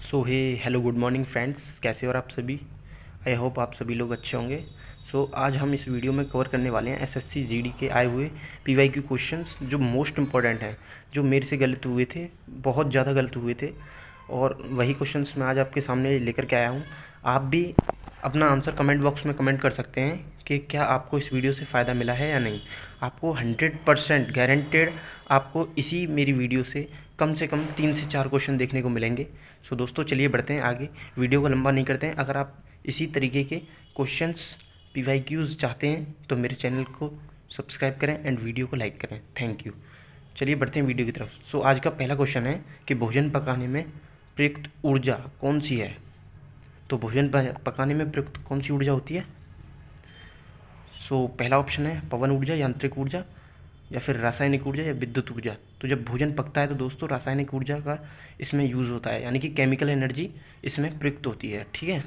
सो हे hello good morning friends, कैसे हो आप सभी। आई होप आप सभी लोग अच्छे होंगे। आज हम इस वीडियो में कवर करने वाले हैं एसएससी जीडी के आए हुए पीवाईक्यू क्वेश्चंस जो मोस्ट इंपॉर्टेंट हैं, जो मेरे से गलत हुए थे, बहुत ज़्यादा गलत हुए थे। और वही क्वेश्चंस मैं आज आपके सामने लेकर के आया हूँ। आप भी अपना आंसर कमेंट बॉक्स में कमेंट कर सकते हैं कि क्या आपको इस वीडियो से फ़ायदा मिला है या नहीं। आपको 100% गारंटेड आपको इसी मेरी वीडियो से कम 3 से 4 क्वेश्चन देखने को मिलेंगे। दोस्तों चलिए बढ़ते हैं आगे, वीडियो को लंबा नहीं करते हैं। अगर आप इसी तरीके के क्वेश्चंस पीवाईक्यूज़ चाहते हैं तो मेरे चैनल को सब्सक्राइब करें एंड वीडियो को लाइक करें। Thank you. चलिए बढ़ते हैं वीडियो की तरफ। आज का पहला क्वेश्चन है कि भोजन पकाने में प्रयुक्त ऊर्जा कौन सी है। तो भोजन पकाने में प्रयुक्त कौन सी ऊर्जा होती है। पहला ऑप्शन है पवन ऊर्जा, यांत्रिक ऊर्जा, या फिर रासायनिक ऊर्जा या विद्युत ऊर्जा। तो जब भोजन पकता है तो दोस्तों रासायनिक ऊर्जा का इसमें यूज़ होता है, यानी कि केमिकल एनर्जी इसमें प्रयुक्त होती है। ठीक है,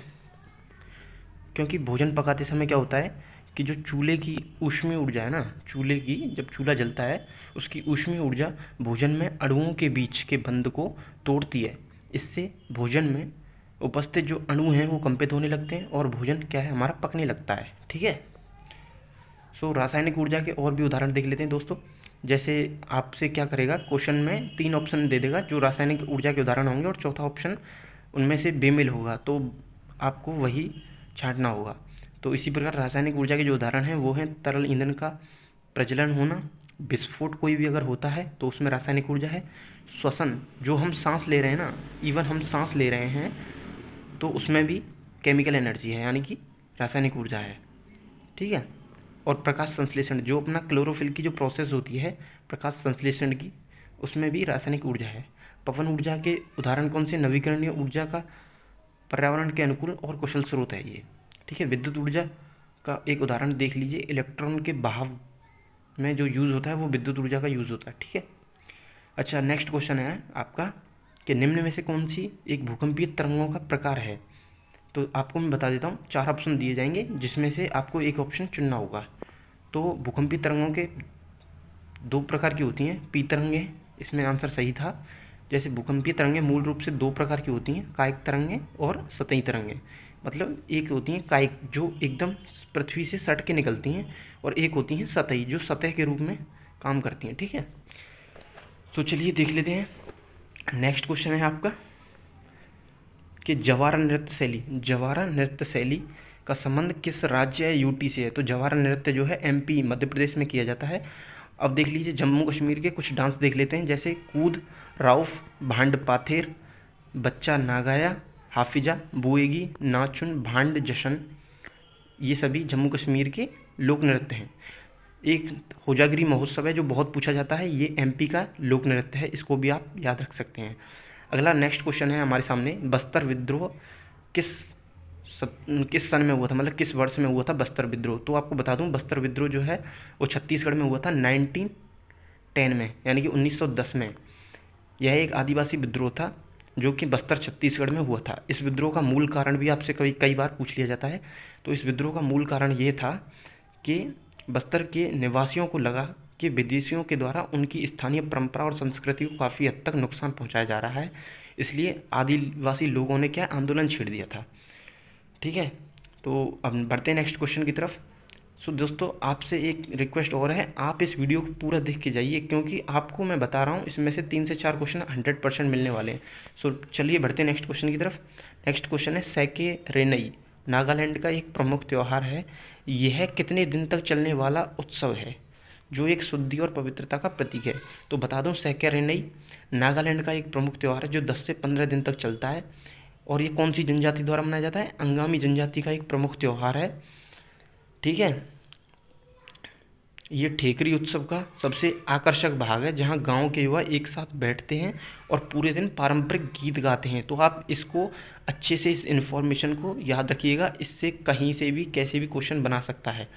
क्योंकि भोजन पकाते समय क्या होता है कि जो चूल्हे की ऊष्मीय ऊर्जा है ना, चूल्हे की जब चूल्हा जलता है उसकी ऊष्मीय ऊर्जा भोजन में अणुओं के बीच के बंध को तोड़ती है। इससे भोजन में उपस्थित जो अणु हैं वो कंपित होने लगते हैं और भोजन क्या है हमारा पकने लगता है। ठीक है, रासायनिक ऊर्जा के और भी उदाहरण देख लेते हैं दोस्तों। जैसे आपसे क्या करेगा, क्वेश्चन में 3 ऑप्शन दे देगा जो रासायनिक ऊर्जा के उदाहरण होंगे और चौथा ऑप्शन उनमें से बेमेल होगा, तो आपको वही छांटना होगा। तो इसी प्रकार रासायनिक ऊर्जा के जो उदाहरण हैं वो हैं तरल ईंधन का प्रज्वलन होना, विस्फोट कोई भी अगर होता है तो उसमें रासायनिक ऊर्जा है, श्वसन जो हम सांस ले रहे हैं ना, इवन हम सांस ले रहे हैं तो उसमें भी केमिकल एनर्जी है, यानी कि रासायनिक ऊर्जा है। ठीक है, और प्रकाश संश्लेषण जो अपना क्लोरोफिल की जो प्रोसेस होती है प्रकाश संश्लेषण की, उसमें भी रासायनिक ऊर्जा है। पवन ऊर्जा के उदाहरण कौन से, नवीकरणीय ऊर्जा का पर्यावरण के अनुकूल और कुशल स्रोत है ये। ठीक है, विद्युत ऊर्जा का एक उदाहरण देख लीजिए, इलेक्ट्रॉन के बहाव में जो यूज़ होता है वो विद्युत ऊर्जा का यूज़ होता है। ठीक है, अच्छा नेक्स्ट क्वेश्चन है आपका कि निम्न में से कौन सी एक भूकंपीय तरंगों का प्रकार है। तो आपको मैं बता देता हूँ, 4 ऑप्शन दिए जाएंगे जिसमें से आपको एक ऑप्शन चुनना होगा। तो भूकंपीय तरंगों के 2 प्रकार की होती हैं, पी तरंगें, इसमें आंसर सही था। जैसे भूकंपीय तरंगें मूल रूप से 2 प्रकार की होती हैं, कायिक तरंगें और सतही तरंगें। मतलब एक होती हैं कायिक जो एकदम पृथ्वी से सट के निकलती हैं, और एक होती हैं सतही जो सतह के रूप में काम करती हैं। ठीक है, तो चलिए देख लेते हैं। नेक्स्ट क्वेश्चन है आपका कि जवारा नृत्य शैली का संबंध किस राज्य या यूटी से है। तो जवारा नृत्य जो है एमपी मध्य प्रदेश में किया जाता है। अब देख लीजिए जम्मू कश्मीर के कुछ डांस देख लेते हैं, जैसे कूद, राउफ, भांड पाथेर, बच्चा नागाया, हाफिजा, बुएगी, नाचुन, भांड जशन, ये सभी जम्मू कश्मीर के लोक नृत्य हैं। एक होजागिरी महोत्सव है जो बहुत पूछा जाता है, ये एमपी का लोक नृत्य है, इसको भी आप याद रख सकते हैं। अगला नेक्स्ट क्वेश्चन है हमारे सामने, बस्तर विद्रोह किस सन में हुआ था, मतलब किस वर्ष में हुआ था बस्तर विद्रोह। तो आपको बता दूं बस्तर विद्रोह जो है वो छत्तीसगढ़ में हुआ था 1910 में, यानी कि 1910 में। यह एक आदिवासी विद्रोह था जो कि बस्तर छत्तीसगढ़ में हुआ था। इस विद्रोह का मूल कारण भी आपसे कई बार पूछ लिया जाता है। तो इस विद्रोह का मूल कारण ये था कि बस्तर के निवासियों को लगा कि विदेशियों के द्वारा उनकी स्थानीय परंपरा और संस्कृति को काफ़ी हद तक नुकसान पहुंचाया जा रहा है, इसलिए आदिवासी लोगों ने क्या आंदोलन छेड़ दिया था। ठीक है, तो अब बढ़ते हैं नेक्स्ट क्वेश्चन की तरफ। दोस्तों आपसे एक रिक्वेस्ट और है, आप इस वीडियो को पूरा देख के जाइए, क्योंकि आपको मैं बता रहा हूँ इसमें से 3 से 4 क्वेश्चन 100% मिलने वाले हैं। चलिए बढ़ते हैं नेक्स्ट क्वेश्चन की तरफ। नेक्स्ट क्वेश्चन है सैके रेनई नागालैंड का एक प्रमुख त्यौहार है, यह कितने दिन तक चलने वाला उत्सव है जो एक शुद्धि और पवित्रता का प्रतीक है। तो बता दूं सैके रेनई नागालैंड का एक प्रमुख त्यौहार है जो 10 से 15 दिन तक चलता है, और ये कौन सी जनजाति द्वारा मनाया जाता है, अंगामी जनजाति का एक प्रमुख त्यौहार है। ठीक है, ये ठेकरी उत्सव का सबसे आकर्षक भाग है जहाँ गांव के युवा एक साथ बैठते हैं और पूरे दिन पारंपरिक गीत गाते हैं। तो आप इसको अच्छे से इस इन्फॉर्मेशन को याद रखिएगा, इससे कहीं से भी कैसे भी क्वेश्चन बना सकता है।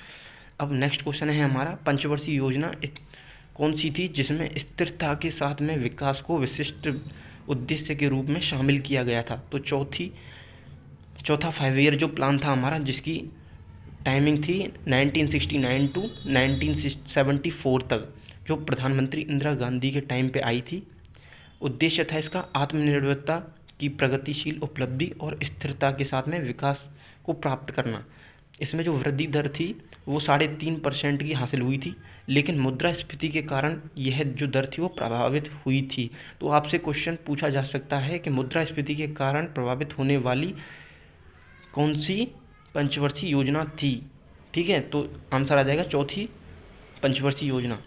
अब नेक्स्ट क्वेश्चन है हमारा, पंचवर्षीय योजना कौन सी थी जिसमें स्थिरता के साथ में विकास को विशिष्ट उद्देश्य के रूप में शामिल किया गया था। तो चौथा 5 ईयर जो प्लान था हमारा, जिसकी टाइमिंग थी 1969 टू 1974 तक, जो प्रधानमंत्री इंदिरा गांधी के टाइम पे आई थी। उद्देश्य था इसका आत्मनिर्भरता की प्रगतिशील उपलब्धि और स्थिरता के साथ में विकास को प्राप्त करना। इसमें जो वृद्धि दर थी वो 3.5% की हासिल हुई थी, लेकिन मुद्रास्फीति के कारण यह जो दर थी वो प्रभावित हुई थी। तो आपसे क्वेश्चन पूछा जा सकता है कि मुद्रास्फीति के कारण प्रभावित होने वाली कौन सी पंचवर्षीय योजना थी। ठीक है, तो आंसर आ जाएगा चौथी पंचवर्षीय योजना।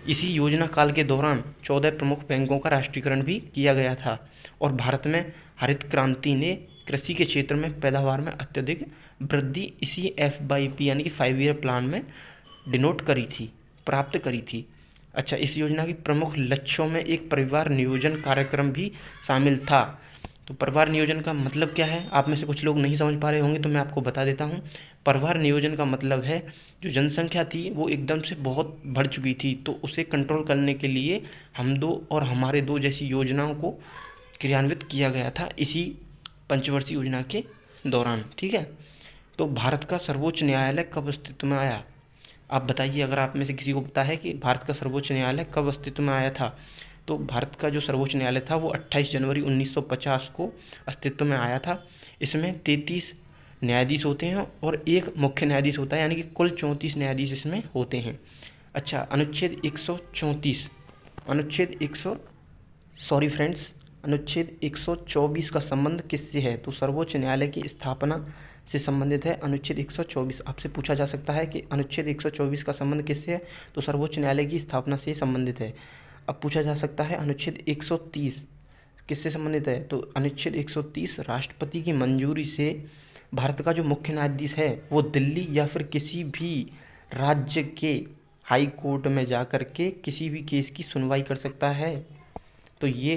इसी योजना काल के दौरान 14 प्रमुख बैंकों का राष्ट्रीयकरण भी किया गया था और भारत में हरित क्रांति ने कृषि के क्षेत्र में पैदावार में अत्यधिक वृद्धि इसी FYP यानी कि 5 ईयर प्लान में डिनोट करी थी, प्राप्त करी थी। अच्छा, इस योजना के प्रमुख लक्ष्यों में एक परिवार नियोजन कार्यक्रम भी शामिल था। तो परिवार नियोजन का मतलब क्या है, आप में से कुछ लोग नहीं समझ पा रहे होंगे, तो मैं आपको बता देता हूँ। परिवार नियोजन का मतलब है जो जनसंख्या थी वो एकदम से बहुत बढ़ चुकी थी, तो उसे कंट्रोल करने के लिए हम दो और हमारे दो जैसी योजनाओं को क्रियान्वित किया गया था इसी पंचवर्षीय योजना के दौरान। ठीक है, तो भारत का सर्वोच्च न्यायालय कब अस्तित्व में आया? आप बताइए, अगर आप में से किसी को पता है कि भारत का सर्वोच्च न्यायालय कब अस्तित्व में आया था। तो भारत का जो सर्वोच्च न्यायालय था वो 28 जनवरी 1950 को अस्तित्व में आया था। इसमें 33 न्यायाधीश होते हैं और एक मुख्य न्यायाधीश होता है, यानी कि कुल 34 न्यायाधीश इसमें होते हैं। अच्छा, अनुच्छेद 134 अनुच्छेद 100 सॉरी फ्रेंड्स अनुच्छेद 124 का संबंध किससे है? तो सर्वोच्च न्यायालय की स्थापना से संबंधित है अनुच्छेद 124। आपसे पूछा जा सकता है कि अनुच्छेद 124 का संबंध किससे है? तो सर्वोच्च न्यायालय की स्थापना से संबंधित है। अब पूछा जा सकता है अनुच्छेद 130 किससे संबंधित है? तो अनुच्छेद 130 राष्ट्रपति की मंजूरी से भारत का जो मुख्य न्यायाधीश है वो दिल्ली या फिर किसी भी राज्य के हाई कोर्ट में जा कर के किसी भी केस की सुनवाई कर सकता है। तो ये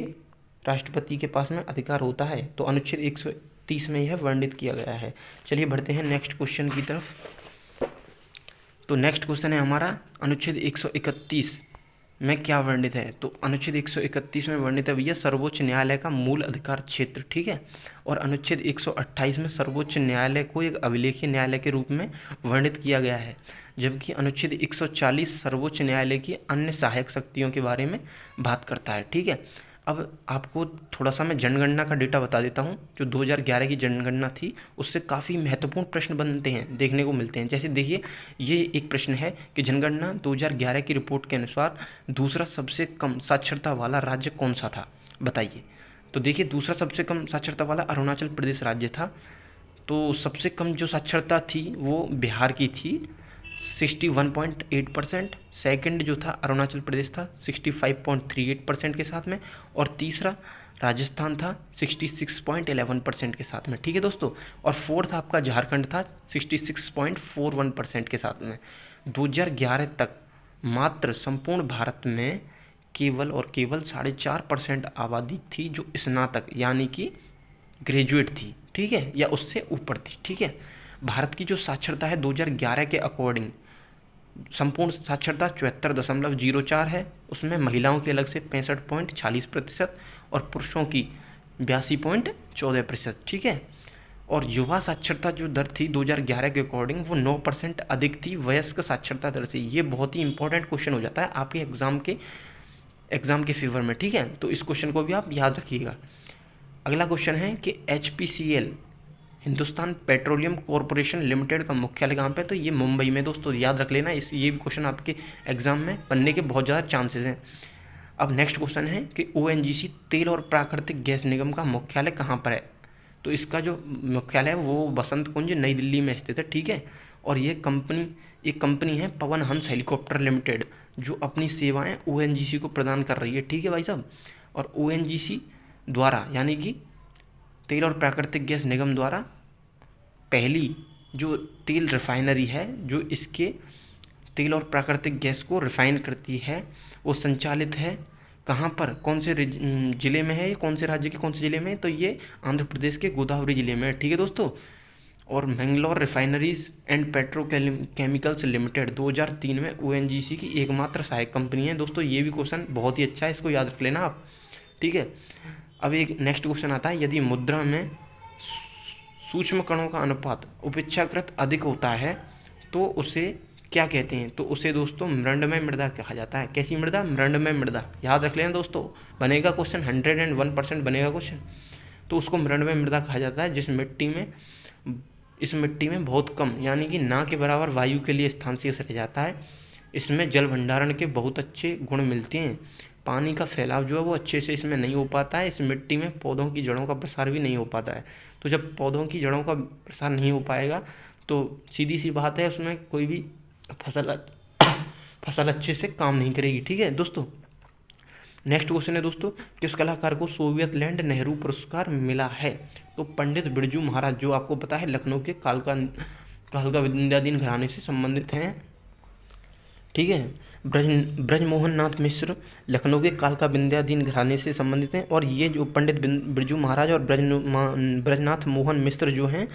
राष्ट्रपति के पास में अधिकार होता है। तो अनुच्छेद 130 में यह वर्णित किया गया है। चलिए बढ़ते हैं नेक्स्ट क्वेश्चन की तरफ। तो नेक्स्ट क्वेश्चन है हमारा अनुच्छेद 131 में क्या वर्णित है? तो अनुच्छेद 131 में वर्णित है भैया सर्वोच्च न्यायालय का मूल अधिकार क्षेत्र। ठीक है, और अनुच्छेद 128 में सर्वोच्च न्यायालय को एक अभिलेखीय न्यायालय के रूप में वर्णित किया गया है, जबकि अनुच्छेद 140 सर्वोच्च न्यायालय की अन्य सहायक शक्तियों के बारे में बात करता है। ठीक है, अब आपको थोड़ा सा मैं जनगणना का डेटा बता देता हूँ। जो 2011 की जनगणना थी उससे काफ़ी महत्वपूर्ण प्रश्न बनते हैं, देखने को मिलते हैं। जैसे देखिए, ये एक प्रश्न है कि जनगणना 2011 की रिपोर्ट के अनुसार दूसरा सबसे कम साक्षरता वाला राज्य कौन सा था, बताइए। तो देखिए, दूसरा सबसे कम साक्षरता वाला अरुणाचल प्रदेश राज्य था। तो सबसे कम जो साक्षरता थी वो बिहार की थी 61.8%। सेकंड जो था अरुणाचल प्रदेश था 65.38% के साथ में, और तीसरा राजस्थान था 66.11% के साथ में। ठीक है दोस्तों, और फोर्थ आपका झारखंड था 66.41% के साथ में। 2011 तक मात्र संपूर्ण भारत में केवल और केवल 4.5% आबादी थी जो स्नातक यानी कि ग्रेजुएट थी। ठीक है, या उससे ऊपर थी। ठीक है, भारत की जो साक्षरता है 2011 के अकॉर्डिंग संपूर्ण साक्षरता 74.04 है। उसमें महिलाओं की अलग से 65.46% और पुरुषों की 82.14%। ठीक है, और युवा साक्षरता जो दर थी 2011 के अकॉर्डिंग वो 9% अधिक थी वयस्क साक्षरता दर से। ये बहुत ही इंपॉर्टेंट क्वेश्चन हो जाता है आपके एग्ज़ाम के फेवर में। ठीक है, तो इस क्वेश्चन को भी आप याद रखिएगा। अगला क्वेश्चन है कि HPCL Hindustan petroleum corporation limited का मुख्यालय कहाँ पे है? तो ये मुंबई में। दोस्तों याद रख लेना, ये भी क्वेश्चन आपके एग्जाम में बनने के बहुत ज़्यादा चांसेस हैं। अब नेक्स्ट क्वेश्चन है कि ONGC तेल और प्राकृतिक गैस निगम का मुख्यालय कहाँ पर है? तो इसका जो मुख्यालय है वो बसंत कुंज नई दिल्ली में स्थित है। ठीक है, और ये एक कंपनी है पवन हंस हेलीकॉप्टर लिमिटेड जो अपनी सेवाएँ ONGC को प्रदान कर रही है। ठीक है भाई साहब, और ONGC द्वारा यानी कि तेल और प्राकृतिक गैस निगम द्वारा पहली जो तेल रिफाइनरी है जो इसके तेल और प्राकृतिक गैस को रिफाइन करती है वो संचालित है कहाँ पर, कौन से ज़िले में है, कौन से राज्य के कौन से ज़िले में है? तो ये आंध्र प्रदेश के गोदावरी ज़िले में है। ठीक है दोस्तों, और Mangalore refineries and petrochemicals limited 2003 में ONGC की एकमात्र सहायक कंपनी है। दोस्तों ये भी क्वेश्चन बहुत ही अच्छा है, इसको याद रख लेना आप। ठीक है, अब एक नेक्स्ट क्वेश्चन आता है, यदि मुद्रा में सूक्ष्म कणों का अनुपात अपेक्षाकृत अधिक होता है तो उसे क्या कहते हैं? तो उसे दोस्तों मृण्मय मृदा कहा जाता है। कैसी मृदा? मृण्मय मृदा। याद रख लेना दोस्तों, बनेगा क्वेश्चन, 101% बनेगा क्वेश्चन। तो उसको मृण्मय मृदा कहा जाता है, इस मिट्टी में बहुत कम यानी कि ना के बराबर वायु के लिए स्थान शेष रह जाता है। इसमें जल भंडारण के बहुत अच्छे गुण मिलते हैं। पानी का फैलाव जो है वो अच्छे से इसमें नहीं हो पाता है। इस मिट्टी में पौधों की जड़ों का प्रसार भी नहीं हो पाता है। तो जब पौधों की जड़ों का प्रसार नहीं हो पाएगा तो सीधी सी बात है, उसमें कोई भी फसल अच्छे से काम नहीं करेगी। ठीक है दोस्तों, नेक्स्ट क्वेश्चन है दोस्तों, किस कलाकार को सोवियत लैंड नेहरू पुरस्कार मिला है? तो पंडित बिरजू महाराज, जो आपको पता है लखनऊ के कालका विद्याधीन घराने से संबंधित हैं। ठीक है, ब्रजमोहन नाथ मिश्र लखनऊ के कालका विद्याधीन घराने से संबंधित हैं। और ये जो पंडित बिरजू महाराज और ब्रजनाथ मोहन मिश्र जो हैं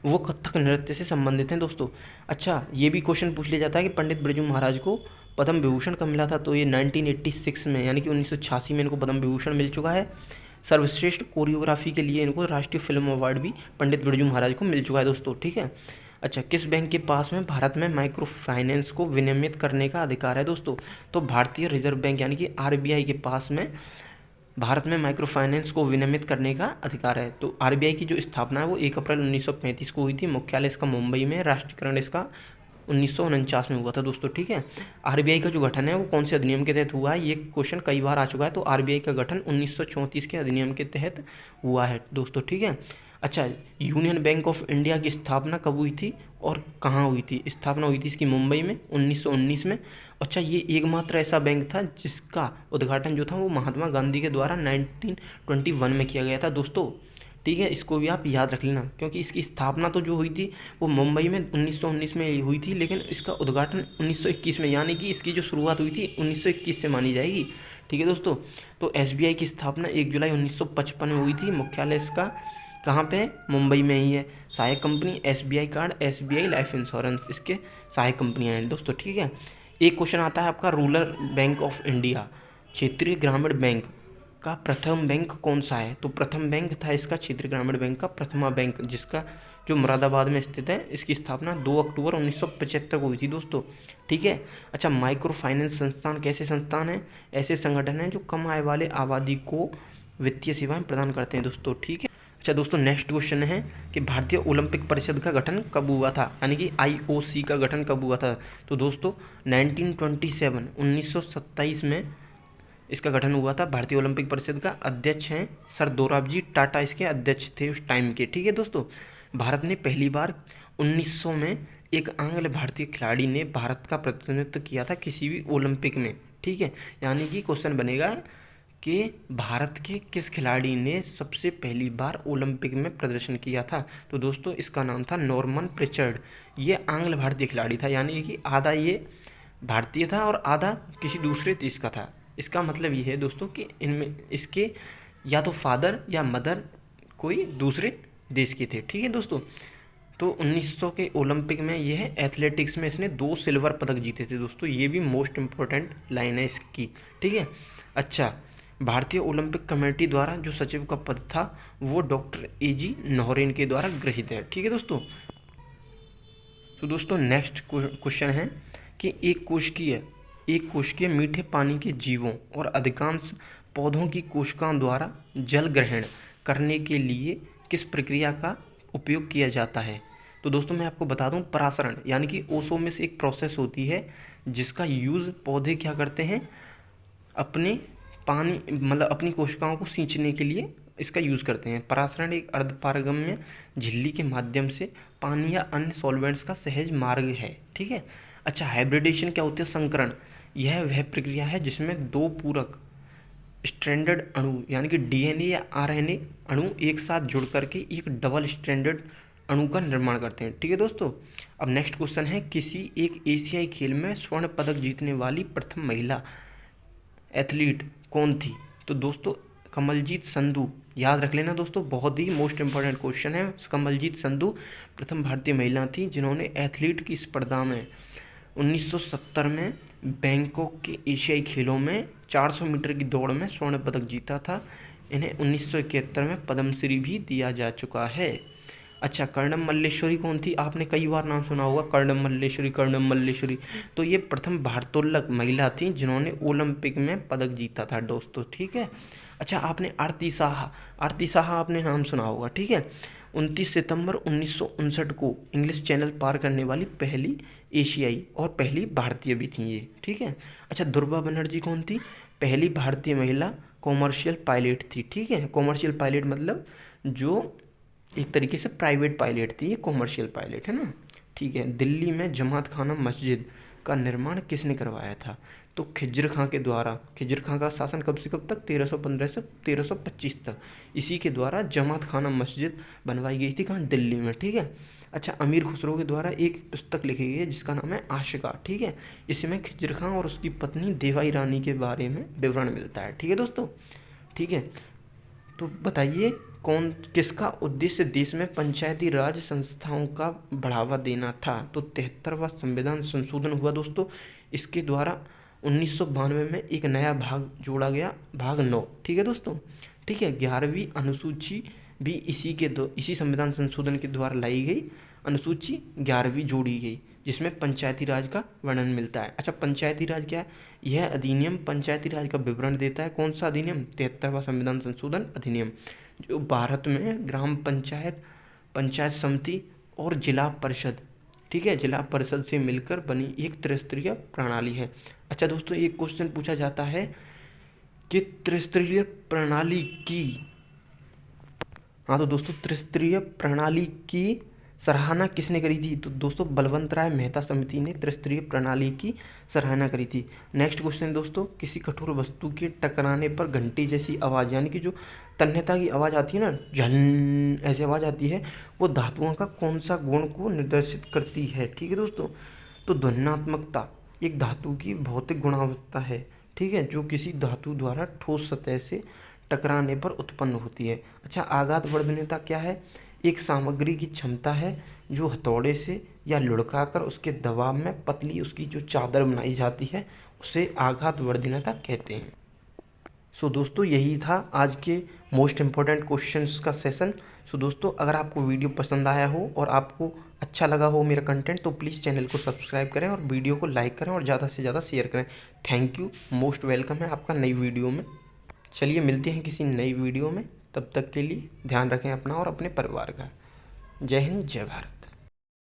वो कथक नृत्य से संबंधित हैं दोस्तों। अच्छा, ये भी क्वेश्चन पूछ लिया जाता है कि पंडित बिरजू महाराज को पद्म विभूषण कब मिला था? तो ये 1986 में यानी कि 1986 में इनको पद्म विभूषण मिल चुका है। सर्वश्रेष्ठ कोरियोग्राफी के लिए इनको राष्ट्रीय फिल्म अवार्ड भी पंडित बिरजू महाराज को मिल चुका है दोस्तों। ठीक है, अच्छा, किस बैंक के पास में भारत में माइक्रो फाइनेंस को विनियमित करने का अधिकार है दोस्तों? तो भारतीय रिजर्व बैंक यानी कि आरबीआई के पास में भारत में माइक्रो फाइनेंस को विनियमित करने का अधिकार है। तो आरबीआई की जो स्थापना है वो 1 अप्रैल 1935 को हुई थी। मुख्यालय इसका मुंबई में, राष्ट्रीयकरण इसका 1949 में हुआ था दोस्तों। ठीक है, आरबीआई का जो गठन है वो कौन से अधिनियम के तहत हुआ है? ये क्वेश्चन कई बार आ चुका है। तो आरबीआई का गठन 1934 के अधिनियम के तहत हुआ है दोस्तों। ठीक है, अच्छा, यूनियन बैंक ऑफ इंडिया की स्थापना कब हुई थी और कहाँ हुई थी? स्थापना हुई थी इसकी मुंबई में 1919 में। अच्छा, ये एकमात्र ऐसा बैंक था जिसका उद्घाटन जो था वो महात्मा गांधी के द्वारा 1921 में किया गया था दोस्तों। ठीक है, इसको भी आप याद रख लेना, क्योंकि इसकी स्थापना तो जो हुई थी वो मुंबई में 1919 में हुई थी, लेकिन इसका उद्घाटन 1921 में, यानी कि इसकी जो शुरुआत हुई थी 1921 से मानी जाएगी। ठीक है दोस्तों, तो एसबीआई की स्थापना 1 जुलाई 1955 में हुई थी। मुख्यालय इसका कहाँ पे? मुंबई में ही है। सहायक company SBI card, SBI life insurance इसके सहायक कंपनियाँ हैं दोस्तों। ठीक है, एक क्वेश्चन आता है आपका, रूरल बैंक ऑफ इंडिया, क्षेत्रीय ग्रामीण बैंक का प्रथम बैंक कौन सा है? तो प्रथम बैंक था इसका क्षेत्रीय ग्रामीण बैंक का प्रथमा बैंक, जिसका जो मुरादाबाद में स्थित है। इसकी स्थापना 2 अक्टूबर 1975 को हुई थी दोस्तों। ठीक है, अच्छा, माइक्रो फाइनेंस संस्थान कैसे संस्थान हैं? ऐसे संगठन हैं जो कम आय वाले आबादी को वित्तीय सेवाएं प्रदान करते हैं दोस्तों। ठीक है, अच्छा दोस्तों, नेक्स्ट क्वेश्चन है कि भारतीय ओलंपिक परिषद का गठन कब हुआ था, यानी कि आईओसी का गठन कब हुआ था? तो दोस्तों 1927 में इसका गठन हुआ था। भारतीय ओलंपिक परिषद का अध्यक्ष हैं सर दोराबजी टाटा, इसके अध्यक्ष थे उस टाइम के। ठीक है दोस्तों, भारत ने पहली बार 1900 में एक आंग्ल भारतीय खिलाड़ी ने भारत का प्रतिनिधित्व किया था किसी भी ओलंपिक में। ठीक है, यानी कि क्वेश्चन बनेगा कि भारत के किस खिलाड़ी ने सबसे पहली बार ओलंपिक में प्रदर्शन किया था? तो दोस्तों इसका नाम था नॉर्मन प्रिचर्ड। ये आंग्ल भारतीय खिलाड़ी था, यानी कि आधा ये भारतीय था और आधा किसी दूसरे देश का था। इसका मतलब ये है दोस्तों कि इनमें इसके या तो फादर या मदर कोई दूसरे देश के थे। ठीक है दोस्तों, तो 1900 के ओलंपिक में यह है एथलेटिक्स में इसने 2 सिल्वर पदक जीते थे दोस्तों। ये भी मोस्ट इम्पोर्टेंट लाइन है इसकी। ठीक है, अच्छा, भारतीय ओलंपिक कमेटी द्वारा जो सचिव का पद था वो डॉक्टर एजी नौरेन के द्वारा गृहीत है। ठीक है दोस्तों, तो दोस्तों नेक्स्ट क्वेश्चन है कि एक कोशिकीय मीठे पानी के जीवों और अधिकांश पौधों की कोशिकाओं द्वारा जल ग्रहण करने के लिए किस प्रक्रिया का उपयोग किया जाता है? तो दोस्तों मैं आपको बता दूं, परासरण यानी कि ओसोमिस एक प्रोसेस होती है जिसका यूज़ पौधे क्या करते हैं, अपने पानी मतलब अपनी कोशिकाओं को सींचने के लिए इसका यूज़ करते हैं। परासरण एक अर्धपारगम्य झिल्ली के माध्यम से पानी या अन्य सॉल्वेंट्स का सहज मार्ग है। ठीक है, अच्छा, हाइब्रिडेशन क्या होती है? संकरण, यह वह प्रक्रिया है जिसमें 2 पूरक स्ट्रैंडेड अणु यानी कि डीएनए या आरएनए अणु एक साथ जुड़ करके एक डबल स्ट्रैंडेड अणु का निर्माण करते हैं। ठीक है दोस्तों, अब नेक्स्ट क्वेश्चन है, किसी एक एशियाई खेल में स्वर्ण पदक जीतने वाली प्रथम महिला एथलीट कौन थी? तो दोस्तों कमलजीत संधू, याद रख लेना दोस्तों, बहुत ही मोस्ट इंपॉर्टेंट क्वेश्चन है। कमलजीत संधू प्रथम भारतीय महिला थी जिन्होंने एथलीट की स्पर्धा में 1970 में बैंकॉक के एशियाई खेलों में 400 मीटर की दौड़ में स्वर्ण पदक जीता था। इन्हें 1971 में पद्मश्री भी दिया जा चुका है। अच्छा, कर्णम मल्लेश्वरी कौन थी? आपने कई बार नाम सुना होगा, कर्णम मल्लेश्वरी। तो ये प्रथम भारोत्तोलक महिला थी जिन्होंने ओलंपिक में पदक जीता था दोस्तों। ठीक है, अच्छा, आपने आरती साहा आपने नाम सुना होगा, ठीक है। 29 सितंबर 1959 को इंग्लिश चैनल पार करने वाली पहली एशियाई और पहली भारतीय भी थी ये, ठीक है। अच्छा, दुर्गा बनर्जी कौन थी? पहली भारतीय महिला कॉमर्शियल पायलट थी, ठीक है। कॉमर्शियल पायलट मतलब जो एक तरीके से प्राइवेट पायलट थी, ये कॉमर्शियल पायलट है ना, ठीक है। दिल्ली में जमात खाना मस्जिद का निर्माण किसने करवाया था? तो खिज्र खां के द्वारा। खिज्र खां का शासन कब से कब तक? 1315 से 1325 तक। इसी के द्वारा जमात खाना मस्जिद बनवाई गई थी, कहाँ? दिल्ली में, ठीक है। अच्छा, अमीर खुसरो के द्वारा एक पुस्तक लिखी गई है जिसका नाम है आशिका, ठीक है। इसमें खिज्र खां और उसकी पत्नी देवाई रानी के बारे में विवरण मिलता है, ठीक है दोस्तों, ठीक है। तो बताइए, कौन किसका उद्देश्य देश में पंचायती राज संस्थाओं का बढ़ावा देना था? तो 73वां संविधान संशोधन हुआ दोस्तों। इसके द्वारा 1992 में एक नया भाग जोड़ा गया, भाग 9, ठीक है दोस्तों, ठीक है। 11वीं अनुसूची भी इसी संविधान संशोधन के द्वारा लाई गई। अनुसूची 11वीं जोड़ी गई जिसमें पंचायती राज का वर्णन मिलता है। अच्छा, पंचायती राज क्या है? यह अधिनियम पंचायती राज का विवरण देता है। कौन सा अधिनियम? 73वां संविधान संशोधन अधिनियम, जो भारत में ग्राम पंचायत, पंचायत समिति और जिला परिषद, ठीक है, जिला परिषद से मिलकर बनी एक त्रिस्तरीय प्रणाली है। अच्छा दोस्तों, एक क्वेश्चन पूछा जाता है कि त्रिस्तरीय प्रणाली की, हाँ तो दोस्तों, त्रिस्तरीय प्रणाली की सराहना किसने करी थी? तो दोस्तों, बलवंत राय मेहता समिति ने त्रिस्तरीय प्रणाली की सराहना करी थी। नेक्स्ट क्वेश्चन दोस्तों, किसी कठोर वस्तु के टकराने पर घंटी जैसी आवाज़, यानी कि जो तन्यता की आवाज़ आती है ना, झन ऐसी आवाज़ आती है, वो धातुओं का कौन सा गुण को निर्देशित करती है? ठीक है दोस्तों, तो ध्वन्यात्मकता एक धातु की भौतिक गुणावस्था है, ठीक है, जो किसी धातु द्वारा ठोस सतह से टकराने पर उत्पन्न होती है। अच्छा, आघात वर्धनीयता क्या है? एक सामग्री की क्षमता है जो हथौड़े से या लुढ़काकर उसके दबाव में पतली उसकी जो चादर बनाई जाती है, उसे आघात वर्धनीयता कहते हैं। सो दोस्तों, यही था आज के मोस्ट इम्पोर्टेंट क्वेश्चंस का सेशन। सो दोस्तों, अगर आपको वीडियो पसंद आया हो और आपको अच्छा लगा हो मेरा कंटेंट, तो प्लीज़ चैनल को सब्सक्राइब करें और वीडियो को लाइक करें और ज़्यादा से ज़्यादा शेयर करें। थैंक यू, मोस्ट वेलकम है आपका नई वीडियो में। चलिए मिलते हैं किसी नई वीडियो में, तब तक के लिए ध्यान रखें अपना और अपने परिवार का। जय हिंद, जय भारत।